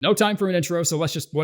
No time for an intro, so let's just go.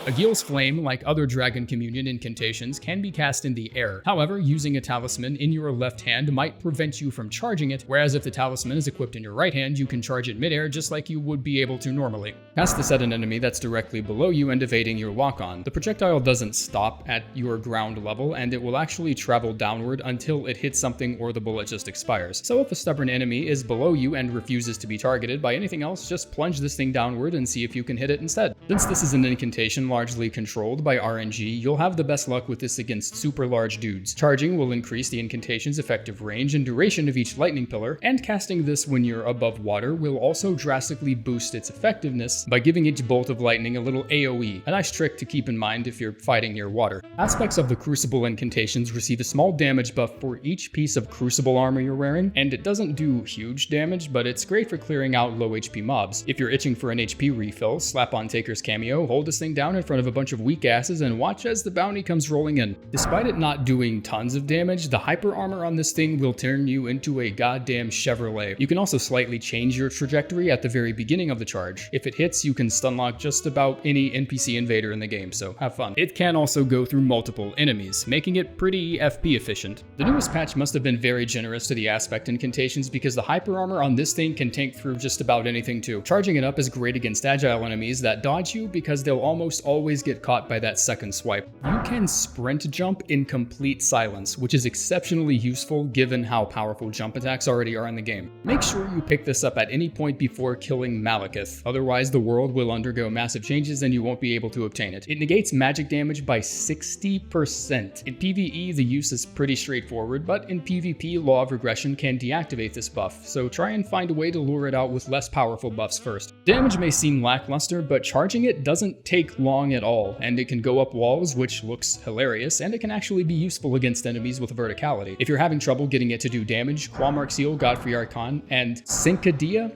Agheel's Flame, like other Dragon Communion incantations, can be cast in the air. However, using a talisman in your left hand might prevent you from charging it, whereas if the talisman is equipped in your right hand, you can charge it midair just like you would be able to normally. Cast this at an enemy that's directly below you and evading your lock-on. The projectile doesn't stop at your ground level, and it will actually travel downward until it hits something or the bullet just expires. So if a stubborn enemy is below you and refuses to be targeted by anything else, just plunge this thing downward and see if you can hit it instead. Since this is an incantation largely controlled by RNG, you'll have the best luck with this against super large dudes. Charging will increase the incantation's effective range and duration of each lightning pillar, and casting this when you're above water will also drastically boost its effectiveness by giving each bolt of lightning a little AoE, a nice trick to keep in mind if you're fighting near water. Aspects of the Crucible incantations receive a small damage buff for each piece of Crucible armor you're wearing, and it doesn't do huge damage, but it's great for clearing out low HP mobs. If you're itching for an HP refill, slap on Taker's cameo, hold this thing down in front of a bunch of weak asses, and watch as the bounty comes rolling in. Despite it not doing tons of damage, the hyper armor on this thing will turn you into a goddamn Chevrolet. You can also slightly change your trajectory at the very beginning of the charge. If it hits, you can stunlock just about any NPC invader in the game, so have fun. It can also go through multiple enemies, making it pretty FP efficient. The newest patch must have been very generous to the aspect incantations because the hyper armor on this thing can tank through just about anything too. Charging it up is great against agile enemies that dodge you because they'll almost always get caught by that second swipe. You can sprint jump in complete silence, which is exceptionally useful given how powerful jump attacks already are in the game. Make sure you pick this up at any point before killing Malekith, otherwise the world will undergo massive changes and you won't be able to obtain it. It negates magic damage by 60%. In PvE, the use is pretty straightforward, but in PvP, Law of Regression can deactivate this buff, so try and find a way to lure it out with less powerful buffs first. Damage may seem lackluster, but charging it doesn't take long at all, and it can go up walls, which looks hilarious, and it can actually be useful against enemies with verticality. If you're having trouble getting it to do damage, Quamark Seal, Godfrey Archon, and Syncadia?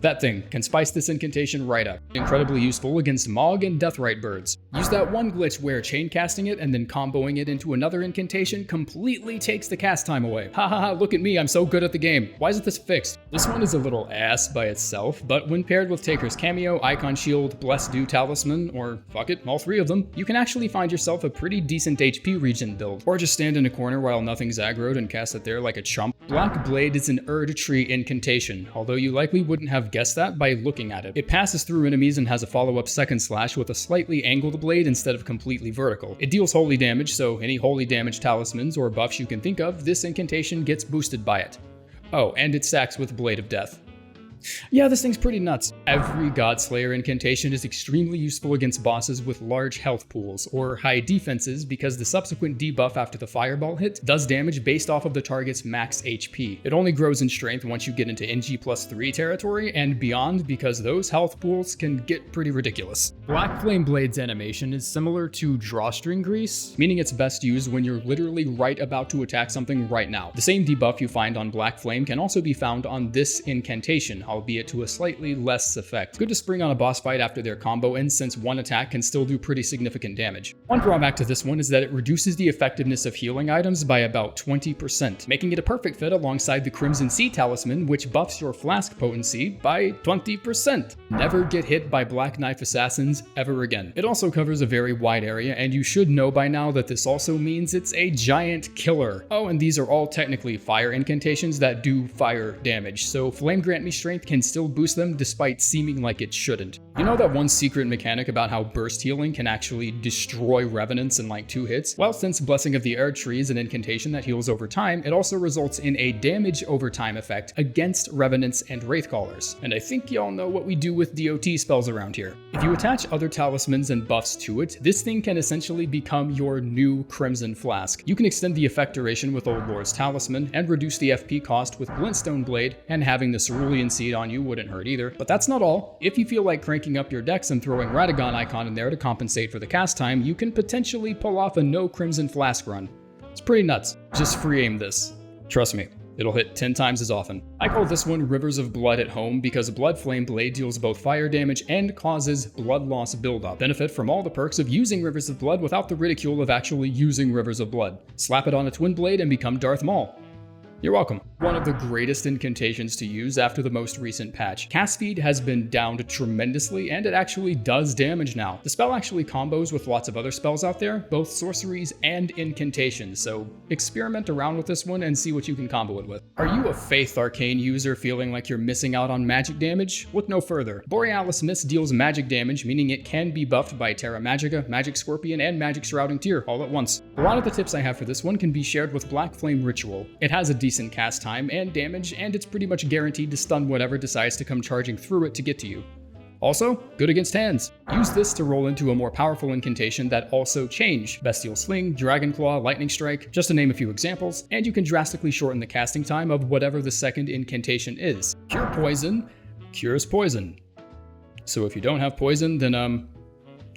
That thing can spice this incantation right up. Incredibly useful against Mog and Deathrite birds. Use that one glitch where chain casting it and then comboing it into another incantation completely takes the cast time away. Haha, look at me, I'm so good at the game. Why isn't this fixed? This one is a little ass by itself, but when paired with Taker's cameo, Icon Shield, Bless Do Talisman, or fuck it, all three of them, you can actually find yourself a pretty decent HP regen build. Or just stand in a corner while nothing's aggroed and cast it there like a chump. Black Blade is an Erdtree incantation, although you likely wouldn't have guessed that by looking at it. It passes through enemies and has a follow-up second slash with a slightly angled blade instead of completely vertical. It deals holy damage, so any holy damage talismans or buffs you can think of, this incantation gets boosted by it. Oh, and it stacks with Blade of Death. Yeah, this thing's pretty nuts. Every Godslayer incantation is extremely useful against bosses with large health pools, or high defenses, because the subsequent debuff after the fireball hit does damage based off of the target's max HP. It only grows in strength once you get into NG+3 territory and beyond, because those health pools can get pretty ridiculous. Blackflame Blade's animation is similar to Drawstring Grease, meaning it's best used when you're literally right about to attack something right now. The same debuff you find on Blackflame can also be found on this incantation, albeit to a slightly less effect. Good to spring on a boss fight after their combo ends, since one attack can still do pretty significant damage. One drawback to this one is that it reduces the effectiveness of healing items by about 20%, making it a perfect fit alongside the Crimson Sea Talisman, which buffs your flask potency by 20%. Never get hit by Black Knife Assassins ever again. It also covers a very wide area, and you should know by now that this also means it's a giant killer. Oh, and these are all technically fire incantations that do fire damage, so Flame Grant Me Strength can still boost them despite seeming like it shouldn't. You know that one secret mechanic about how burst healing can actually destroy revenants in like 2 hits? Well, since Blessing of the Erdtree is an incantation that heals over time, it also results in a damage over time effect against revenants and wraithcallers. And I think y'all know what we do with DOT spells around here. If you attach other talismans and buffs to it, this thing can essentially become your new Crimson Flask. You can extend the effect duration with Old Lord's Talisman and reduce the FP cost with Glintstone Blade, and having the Cerulean Seed on you wouldn't hurt either. But that's not all. If you feel like cranking up your dex and throwing Radagon Icon in there to compensate for the cast time, you can potentially pull off a no Crimson Flask run. It's pretty nuts. Just free aim this. Trust me, it'll hit 10 times as often. I call this one Rivers of Blood at home because Bloodflame Blade deals both fire damage and causes blood loss buildup. Benefit from all the perks of using Rivers of Blood without the ridicule of actually using Rivers of Blood. Slap it on a twin blade and become Darth Maul. You're welcome. One of the greatest incantations to use after the most recent patch. Cast speed has been downed tremendously, and it actually does damage now. The spell actually combos with lots of other spells out there, both sorceries and incantations, so experiment around with this one and see what you can combo it with. Are you a Faith Arcane user feeling like you're missing out on magic damage? Look no further. Borealis Mist deals magic damage, meaning it can be buffed by Terra Magica, Magic Scorpion, and Magic Shrouding Tear all at once. A lot of the tips I have for this one can be shared with Blackflame Ritual. It has a decent cast time and damage, and it's pretty much guaranteed to stun whatever decides to come charging through it to get to you. Also, good against hands. Use this to roll into a more powerful incantation that also change Bestial Sling, Dragonclaw, Lightning Strike, just to name a few examples, and you can drastically shorten the casting time of whatever the second incantation is. Cure Poison cures poison. So if you don't have poison, then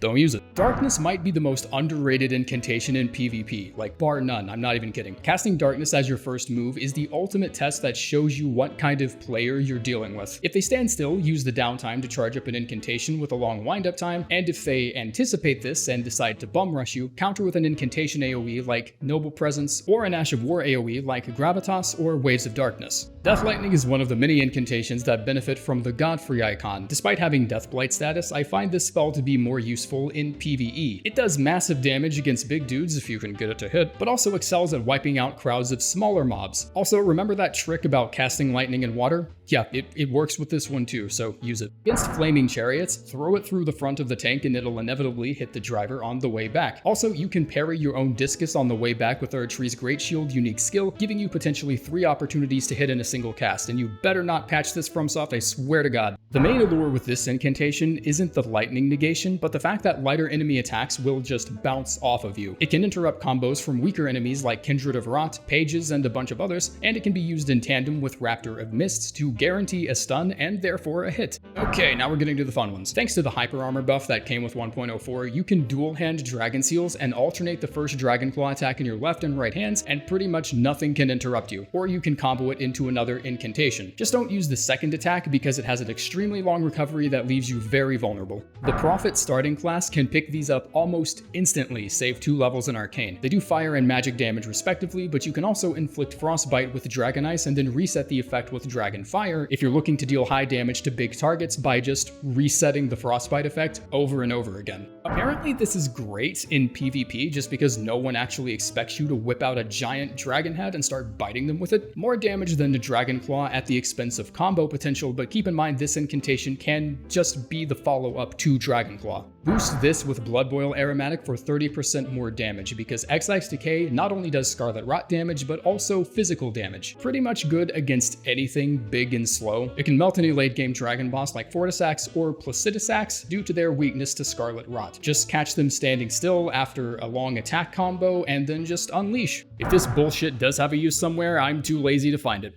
don't use it. Darkness might be the most underrated incantation in PvP, like bar none, I'm not even kidding. Casting Darkness as your first move is the ultimate test that shows you what kind of player you're dealing with. If they stand still, use the downtime to charge up an incantation with a long windup time, and if they anticipate this and decide to bum rush you, counter with an incantation AoE like Noble Presence, or an Ash of War AoE like Gravitas or Waves of Darkness. Death Lightning is one of the many incantations that benefit from the Godfrey icon. Despite having Deathblight status, I find this spell to be more useful in PvE. It does massive damage against big dudes if you can get it to hit, but also excels at wiping out crowds of smaller mobs. Also, remember that trick about casting lightning in water? Yeah, it works with this one too, so use it. Against Flaming Chariots, throw it through the front of the tank and it'll inevitably hit the driver on the way back. Also, you can parry your own Discus on the way back with Erdtree's Great Shield unique skill, giving you potentially 3 opportunities to hit in a single cast, and you better not patch this FromSoft, I swear to God. The main allure with this incantation isn't the lightning negation, but the fact that lighter enemy attacks will just bounce off of you. It can interrupt combos from weaker enemies like Kindred of Rot, Pages, and a bunch of others, and it can be used in tandem with Raptor of Mists to guarantee a stun and therefore a hit. Okay, now we're getting to the fun ones. Thanks to the Hyper Armor buff that came with 1.04, you can dual hand Dragon Seals and alternate the first Dragonclaw attack in your left and right hands, and pretty much nothing can interrupt you. Or you can combo it into another incantation. Just don't use the second attack because it has an extremely long recovery that leaves you very vulnerable. The Prophet starting class can pick these up almost instantly, save 2 levels in Arcane. They do fire and magic damage respectively, but you can also inflict Frostbite with Dragon Ice and then reset the effect with Dragonfire if you're looking to deal high damage to big targets by just resetting the Frostbite effect over and over again. Apparently this is great in PvP just because no one actually expects you to whip out a giant dragon head and start biting them with it. More damage than the Dragonclaw at the expense of combo potential, but keep in mind this incantation can just be the follow-up to Dragonclaw. Boost this with Blood Boil Aromatic for 30% more damage because X-Ice Decay not only does Scarlet Rot damage, but also physical damage. Pretty much good against anything big and slow. It can melt any late game dragon boss like Fortisax or Placidusax due to their weakness to Scarlet Rot. Just catch them standing still after a long attack combo and then just unleash. If this bullshit does have a use somewhere, I'm too lazy to find it.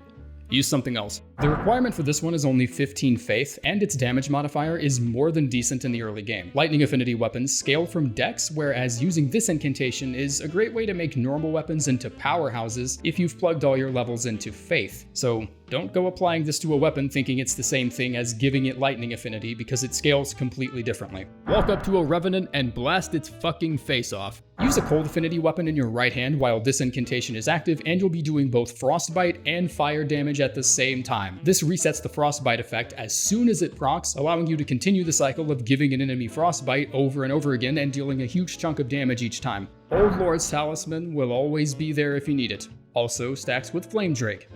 Use something else. The requirement for this one is only 15 Faith, and its damage modifier is more than decent in the early game. Lightning Affinity weapons scale from Dex, whereas using this incantation is a great way to make normal weapons into powerhouses if you've plugged all your levels into Faith. So don't go applying this to a weapon thinking it's the same thing as giving it Lightning Affinity because it scales completely differently. Walk up to a Revenant and blast its fucking face off. Use a Cold Affinity weapon in your right hand while this incantation is active, and you'll be doing both Frostbite and fire damage at the same time. This resets the Frostbite effect as soon as it procs, allowing you to continue the cycle of giving an enemy Frostbite over and over again and dealing a huge chunk of damage each time. Old Lord's Talisman will always be there if you need it. Also stacks with Flame Drake.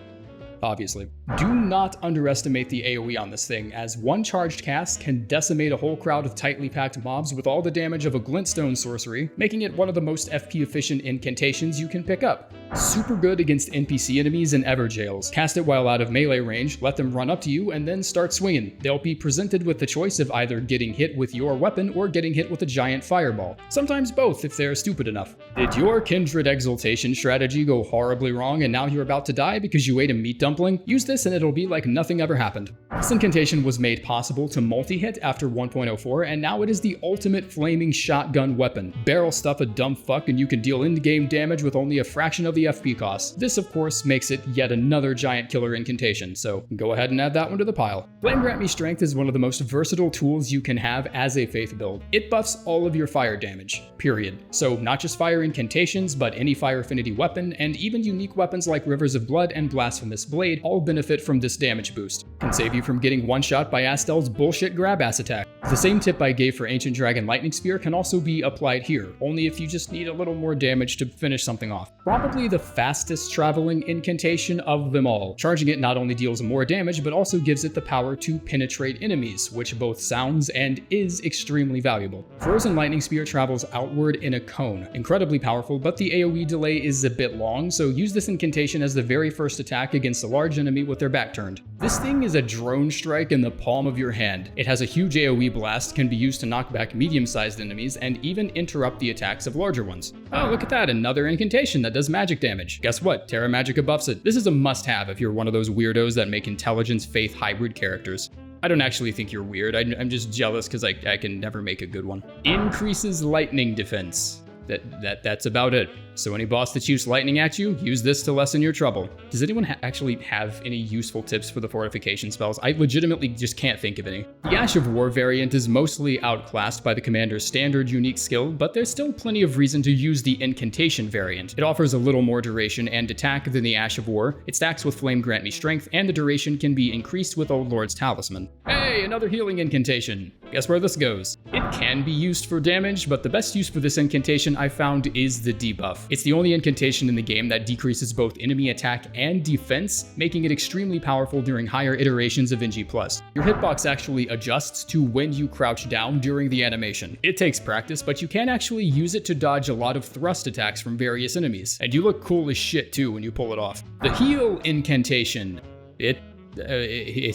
Obviously. Do not underestimate the AoE on this thing, as one charged cast can decimate a whole crowd of tightly packed mobs with all the damage of a Glintstone sorcery, making it one of the most FP efficient incantations you can pick up. Super good against NPC enemies and Everjails. Cast it while out of melee range, let them run up to you, and then start swinging. They'll be presented with the choice of either getting hit with your weapon or getting hit with a giant fireball. Sometimes both if they're stupid enough. Did your Kindred Exaltation strategy go horribly wrong and now you're about to die because you ate a meat dumpling? Use this and it'll be like nothing ever happened. This incantation was made possible to multi-hit after 1.04, and now it is the ultimate flaming shotgun weapon. Barrel stuff a dumb fuck and you can deal in-game damage with only a fraction of the FP cost. This of course makes it yet another giant killer incantation, so go ahead and add that one to the pile. Flame Grant Me Strength is one of the most versatile tools you can have as a faith build. It buffs all of your fire damage, period. So not just fire incantations, but any fire affinity weapon, and even unique weapons like Rivers of Blood and Blasphemous Blade all benefit from this damage boost. Can save you from getting one-shot by Astel's bullshit grab-ass attack. The same tip I gave for Ancient Dragon Lightning Spear can also be applied here, only if you just need a little more damage to finish something off. Probably the fastest traveling incantation of them all. Charging it not only deals more damage, but also gives it the power to penetrate enemies, which both sounds and is extremely valuable. Frozen Lightning Spear travels outward in a cone. Incredibly powerful, but the AoE delay is a bit long, so use this incantation as the very first attack against a large enemy with their back turned. This thing is a drone strike in the palm of your hand. It has a huge AoE blast, can be used to knock back medium-sized enemies, and even interrupt the attacks of larger ones. Oh, look at that, another incantation that does magic damage. Guess what? Terra Magica buffs it. This is a must-have if you're one of those weirdos that make intelligence faith hybrid characters. I don't actually think you're weird, I'm just jealous because I can never make a good one. Increases lightning defense. That's about it. So any boss that shoots lightning at you, use this to lessen your trouble. Does anyone actually have any useful tips for the fortification spells? I legitimately just can't think of any. The Ash of War variant is mostly outclassed by the commander's standard unique skill, but there's still plenty of reason to use the Incantation variant. It offers a little more duration and attack than the Ash of War. It stacks with Flame Grant Me Strength, and the duration can be increased with Old Lord's Talisman. Hey, another healing incantation. Guess where this goes? It can be used for damage, but the best use for this incantation I found is the debuff. It's the only incantation in the game that decreases both enemy attack and defense, making it extremely powerful during higher iterations of NG+. Your hitbox actually adjusts to when you crouch down during the animation. It takes practice, but you can actually use it to dodge a lot of thrust attacks from various enemies, and you look cool as shit too when you pull it off. The Heal incantation. It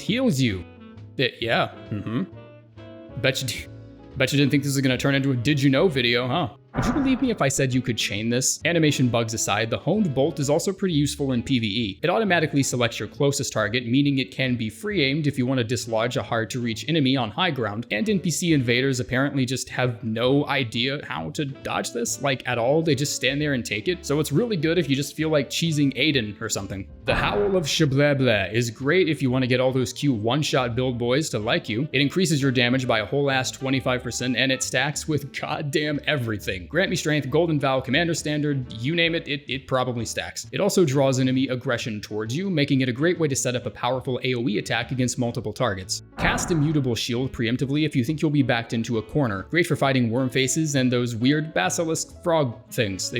heals you. Yeah. Bet you didn't think this was gonna turn into a Did You Know video, huh? Would you believe me if I said you could chain this? Animation bugs aside, the Honed Bolt is also pretty useful in PvE. It automatically selects your closest target, meaning it can be free-aimed if you want to dislodge a hard-to-reach enemy on high ground, and NPC invaders apparently just have no idea how to dodge this, like at all. They just stand there and take it, so it's really good if you just feel like cheesing Aiden or something. The Howl of Shabriri is great if you want to get all those cute one-shot build boys to like you. It increases your damage by a whole ass 25%, and it stacks with goddamn everything. Grant Me Strength, Golden Vow, Commander Standard, you name it, it probably stacks. It also draws enemy aggression towards you, making it a great way to set up a powerful AoE attack against multiple targets. Cast Immutable Shield preemptively if you think you'll be backed into a corner. Great for fighting worm faces and those weird basilisk frog things.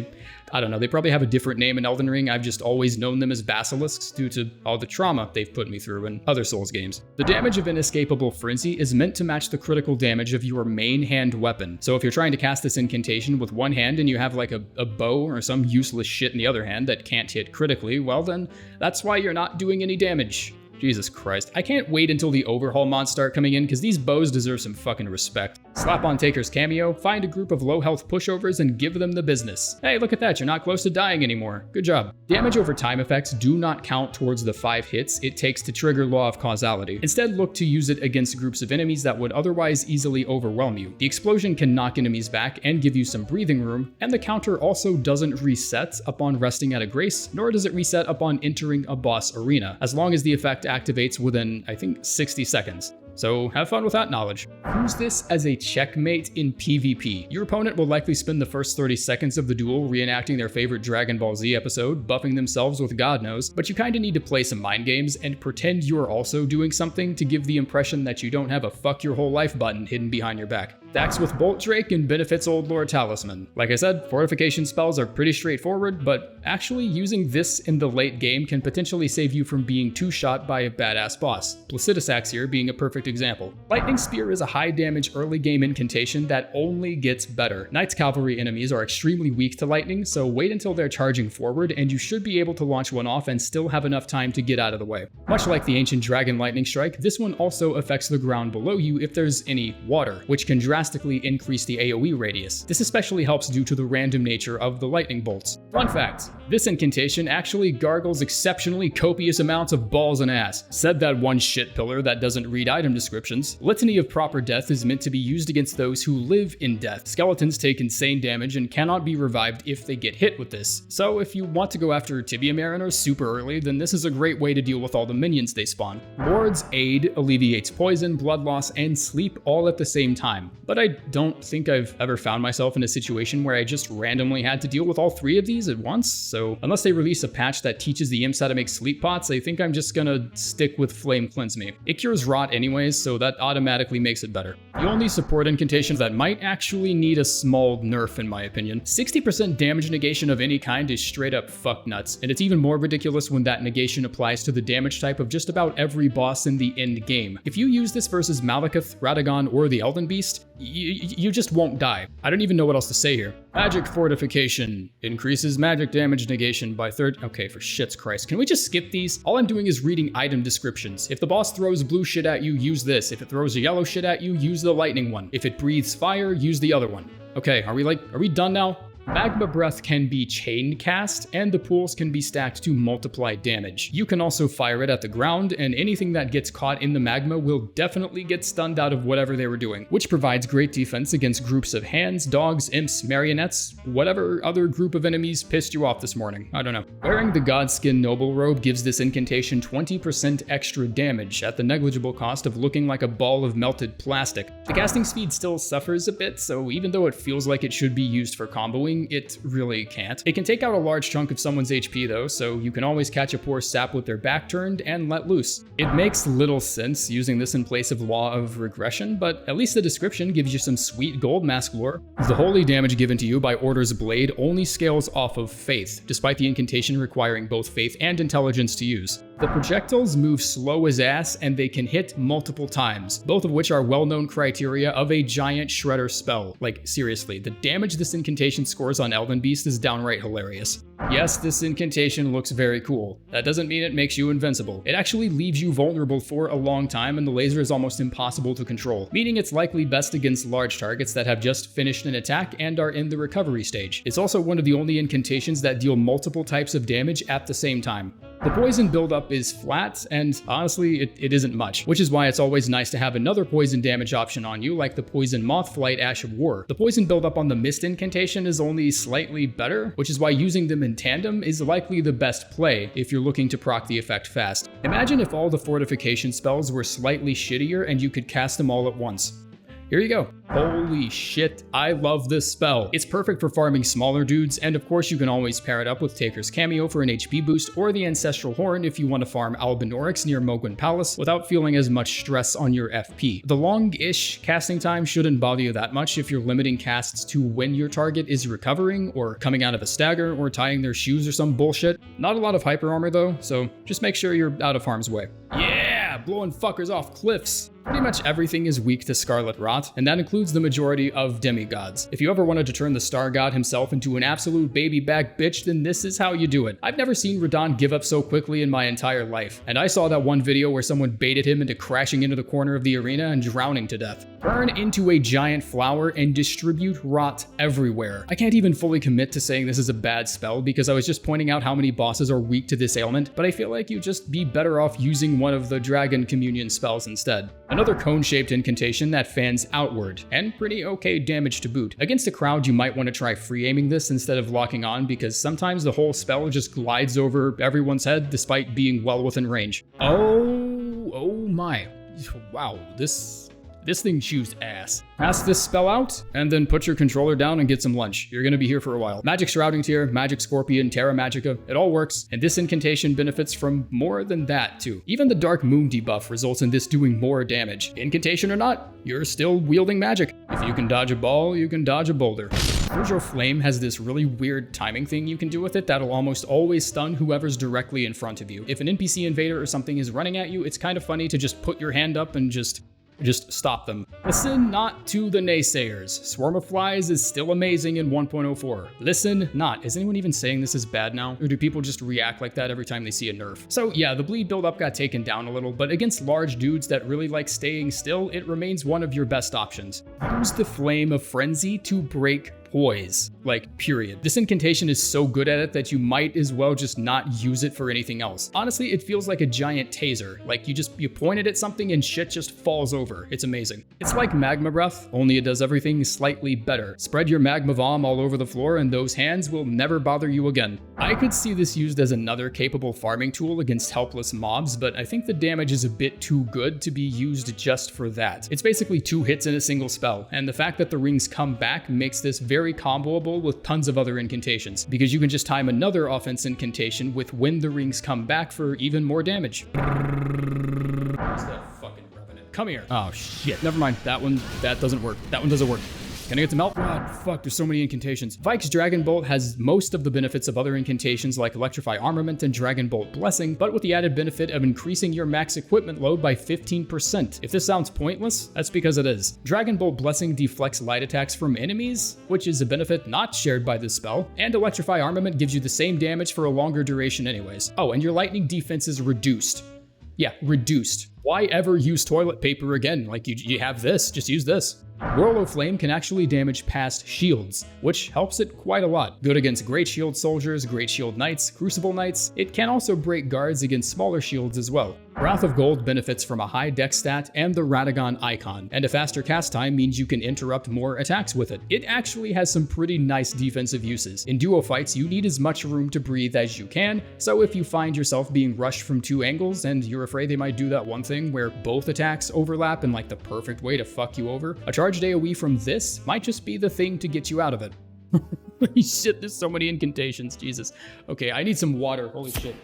I don't know, they probably have a different name in Elden Ring. I've just always known them as basilisks due to all the trauma they've put me through in other Souls games. The damage of Inescapable Frenzy is meant to match the critical damage of your main hand weapon. So if you're trying to cast this incantation with one hand and you have like a bow or some useless shit in the other hand that can't hit critically, well then, that's why you're not doing any damage. Jesus Christ. I can't wait until the overhaul mods start coming in because these bows deserve some fucking respect. Slap on Taker's cameo, find a group of low health pushovers and give them the business. Hey, look at that, you're not close to dying anymore. Good job. Damage over time effects do not count towards the 5 hits it takes to trigger Law of Causality. Instead, look to use it against groups of enemies that would otherwise easily overwhelm you. The explosion can knock enemies back and give you some breathing room, and the counter also doesn't reset upon resting at a grace, nor does it reset upon entering a boss arena, as long as the effect activates within, I think, 60 seconds. So have fun with that knowledge. Use this as a checkmate in PvP. Your opponent will likely spend the first 30 seconds of the duel reenacting their favorite Dragon Ball Z episode, buffing themselves with God knows, but you kinda need to play some mind games and pretend you are also doing something to give the impression that you don't have a fuck your whole life button hidden behind your back. Stacks with Bolt Drake and benefits Old Lord Talisman. Like I said, fortification spells are pretty straightforward, but actually using this in the late game can potentially save you from being two-shot by a badass boss. Placidusax here being a perfect example. Lightning Spear is a high damage early game incantation that only gets better. Knight's Cavalry enemies are extremely weak to lightning, so wait until they're charging forward and you should be able to launch one off and still have enough time to get out of the way. Much like the ancient dragon lightning strike, this one also affects the ground below you if there's any water, which can drastically increase the AoE radius. This especially helps due to the random nature of the lightning bolts. Fun fact, this incantation actually gargles exceptionally copious amounts of balls and ass. Said that one shit pillar that doesn't read item descriptions. Litany of Proper Death is meant to be used against those who live in death. Skeletons take insane damage and cannot be revived if they get hit with this. So if you want to go after Tibia Mariners super early, then this is a great way to deal with all the minions they spawn. Lord's Aid alleviates poison, blood loss, and sleep all at the same time. But I don't think I've ever found myself in a situation where I just randomly had to deal with all three of these at once, so unless they release a patch that teaches the imps how to make sleep pots, I think I'm just gonna stick with Flame Cleanse Me. It cures rot anyways, so that automatically makes it better. The only support incantation that might actually need a small nerf in my opinion. 60% damage negation of any kind is straight up fuck nuts, and it's even more ridiculous when that negation applies to the damage type of just about every boss in the end game. If you use this versus Malekith, Radagon, or the Elden Beast, you just won't die. I don't even know what else to say here. Magic Fortification increases magic damage negation by okay, for shit's Christ. Can we just skip these? All I'm doing is reading item descriptions. If the boss throws blue shit at you, use this. If it throws a yellow shit at you, use the lightning one. If it breathes fire, use the other one. Okay, are we done now? Magma Breath can be chain cast, and the pools can be stacked to multiply damage. You can also fire it at the ground, and anything that gets caught in the magma will definitely get stunned out of whatever they were doing, which provides great defense against groups of hands, dogs, imps, marionettes, whatever other group of enemies pissed you off this morning. I don't know. Wearing the Godskin Noble Robe gives this incantation 20% extra damage at the negligible cost of looking like a ball of melted plastic. The casting speed still suffers a bit, so even though it feels like it should be used for comboing, it really can't. It can take out a large chunk of someone's HP though, so you can always catch a poor sap with their back turned and let loose. It makes little sense using this in place of Law of Regression, but at least the description gives you some sweet gold mask lore. The holy damage given to you by Order's Blade only scales off of Faith, despite the incantation requiring both Faith and Intelligence to use. The projectiles move slow as ass and they can hit multiple times, both of which are well-known criteria of a giant shredder spell. Like seriously, the damage this incantation scores on Elden Beast is downright hilarious. Yes, this incantation looks very cool. That doesn't mean it makes you invincible. It actually leaves you vulnerable for a long time and the laser is almost impossible to control, meaning it's likely best against large targets that have just finished an attack and are in the recovery stage. It's also one of the only incantations that deal multiple types of damage at the same time. The poison buildup is flat, and honestly, it isn't much, which is why it's always nice to have another poison damage option on you, like the Poison Mothflight Ash of War. The poison buildup on the Mist incantation is only slightly better, which is why using them in tandem is likely the best play if you're looking to proc the effect fast. Imagine if all the fortification spells were slightly shittier and you could cast them all at once. Here you go. Holy shit, I love this spell. It's perfect for farming smaller dudes, and of course you can always pair it up with Taker's Cameo for an HP boost, or the Ancestral Horn if you want to farm Albinorix near Mogwin Palace without feeling as much stress on your FP. The long-ish casting time shouldn't bother you that much if you're limiting casts to when your target is recovering, or coming out of a stagger, or tying their shoes or some bullshit. Not a lot of hyper armor though, so just make sure you're out of harm's way. Yeah, blowing fuckers off cliffs. Pretty much everything is weak to Scarlet Rot, and that includes the majority of demigods. If you ever wanted to turn the Star God himself into an absolute baby back bitch, then this is how you do it. I've never seen Radahn give up so quickly in my entire life, and I saw that one video where someone baited him into crashing into the corner of the arena and drowning to death. Turn into a giant flower and distribute rot everywhere. I can't even fully commit to saying this is a bad spell because I was just pointing out how many bosses are weak to this ailment, but I feel like you'd just be better off using one of the Dragon Communion spells instead. Another cone-shaped incantation that fans outward, and pretty okay damage to boot. Against a crowd, you might want to try free aiming this instead of locking on because sometimes the whole spell just glides over everyone's head despite being well within range. Oh my. Wow, this thing chews ass. Pass this spell out, and then put your controller down and get some lunch. You're gonna be here for a while. Magic Shrouding Tear, Magic Scorpion, Terra Magica, it all works, and this incantation benefits from more than that too. Even the Dark Moon debuff results in this doing more damage. Incantation or not, you're still wielding magic. If you can dodge a ball, you can dodge a boulder. Spiritual Flame has this really weird timing thing you can do with it that'll almost always stun whoever's directly in front of you. If an NPC invader or something is running at you, it's kind of funny to just put your hand up and just Just stop them. Listen not to the naysayers. Swarm of Flies is still amazing in 1.04. Listen not. Is anyone even saying this is bad now? Or do people just react like that every time they see a nerf? So yeah, the bleed buildup got taken down a little, but against large dudes that really like staying still, it remains one of your best options. Use the Flame of Frenzy to break poise, like, period. This incantation is so good at it that you might as well just not use it for anything else. Honestly, it feels like a giant taser. Like, you point it at something and shit just falls over. It's amazing. It's like Magma Breath, only it does everything slightly better. Spread your Magma Vom all over the floor and those hands will never bother you again. I could see this used as another capable farming tool against helpless mobs, but I think the damage is a bit too good to be used just for that. It's basically 2 hits in a single spell, and the fact that the rings come back makes this very comboable with tons of other incantations, because you can just time another offense incantation with when the rings come back for even more damage. Where's that fucking revenant? Come here. Oh shit, never mind. That doesn't work. That one doesn't work. Can I get some help? God, fuck, there's so many incantations. Vike's Dragonbolt has most of the benefits of other incantations like Electrify Armament and Dragonbolt Blessing, but with the added benefit of increasing your max equipment load by 15%. If this sounds pointless, that's because it is. Dragonbolt Blessing deflects light attacks from enemies, which is a benefit not shared by this spell, and Electrify Armament gives you the same damage for a longer duration anyways. Oh, and your lightning defense is reduced. Yeah, reduced. Why ever use toilet paper again? Like, you have this, just use this. Whirl of Flame can actually damage past shields, which helps it quite a lot. Good against Great Shield Soldiers, Great Shield Knights, Crucible Knights. It can also break guards against smaller shields as well. Wrath of Gold benefits from a high dex stat and the Radagon icon, and a faster cast time means you can interrupt more attacks with it. It actually has some pretty nice defensive uses. In duo fights, you need as much room to breathe as you can, so if you find yourself being rushed from 2 angles and you're afraid they might do that one thing where both attacks overlap in like the perfect way to fuck you over, a charged AoE from this might just be the thing to get you out of it. Holy shit, there's so many incantations, Jesus. Okay, I need some water, holy shit.